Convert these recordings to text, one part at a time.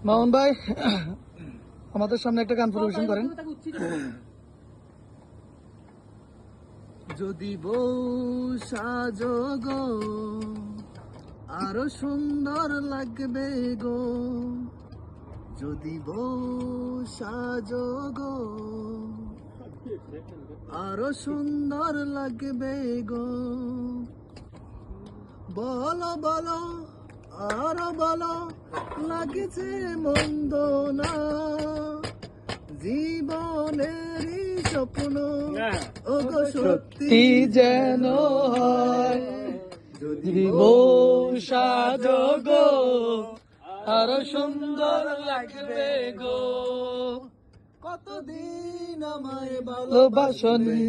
মামুন ভাই আমাদের সামনে একটা গান পরিবেশন করেন। যদি বউ সাজো গো আরো সুন্দর লাগবে গো, যদি বউ সাজো গো আরো সুন্দর লাগবে গো। বলো বলো আরো বলো লাগছে মন্দ না, জীবনেরই স্বপ্ন ওগো সত্যি যেন হয়, যদি বউ সাজো গো আরো সুন্দর লাগবে গো। কতদিন আমায় ভালোবাসনি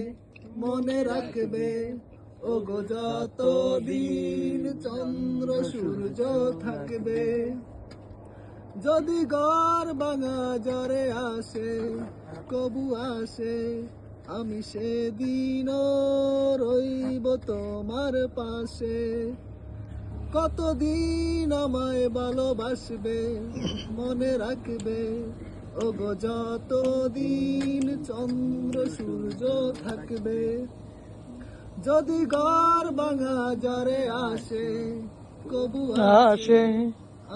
মনে রাখবে ওগো, যতদিন চন্দ্র সূর্য থাকবে। যদি ঘর ভাঙা জ্বরে আসে কবু আসে, আমি সেদিনও রইব তোমার পাশে। কতদিন আমায় ভালোবাসবে মনে রাখবে ওগো, যতদিন চন্দ্র সূর্য থাকবে। যদি ঘর ভাঙা জ্বরে আসে কবু আসে,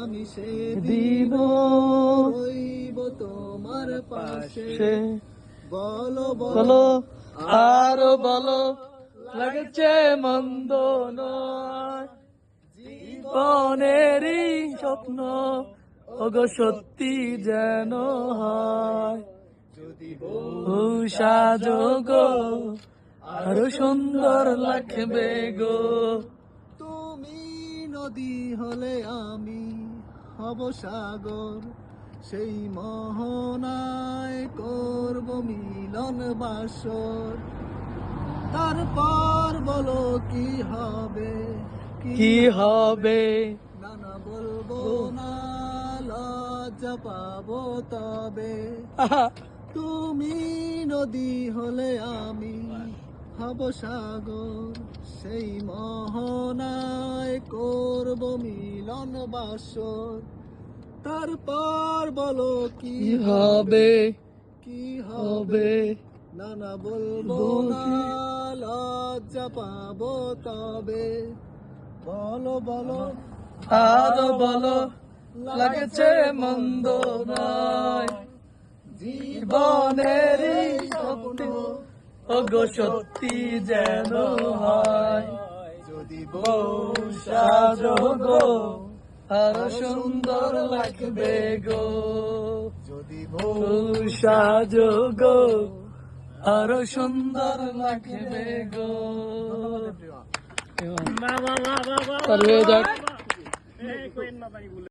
আমি সেদিন রইব তোমার পাশে। বলো বলো আরো বলো লাগছে মন্দ নয়, জীবনেরই স্বপ্ন ওগো সত্যি যেন হয়। যদি বউ সাজো গো আরো সুন্দর লাগবে গো। তুমি নদী হলে আমি হব সাগর, সেই মোহনায় করব মিলন বাসর। তারপর বলো কি হবে কি হবে, না বলবো না, লজ্জা পাবো তবে। তুমি নদী হলে আমি হব সাগর, সেই মোহনায় করব মিলন বাসর। তারপর বলো কি হবে, কি হবে না বলবো না, লজ্জা পাবো তবে। বলো বলো আরো বলো লাগছে মন্দ নয়, জীবনেরই স্বপ্ন ওগো সত্যি যেন হয়। যদি বউ সাজো গো আরো সুন্দর লাগবে গো, যদি বউ সাজো গো আরো সুন্দর লাগবে গো। যাক।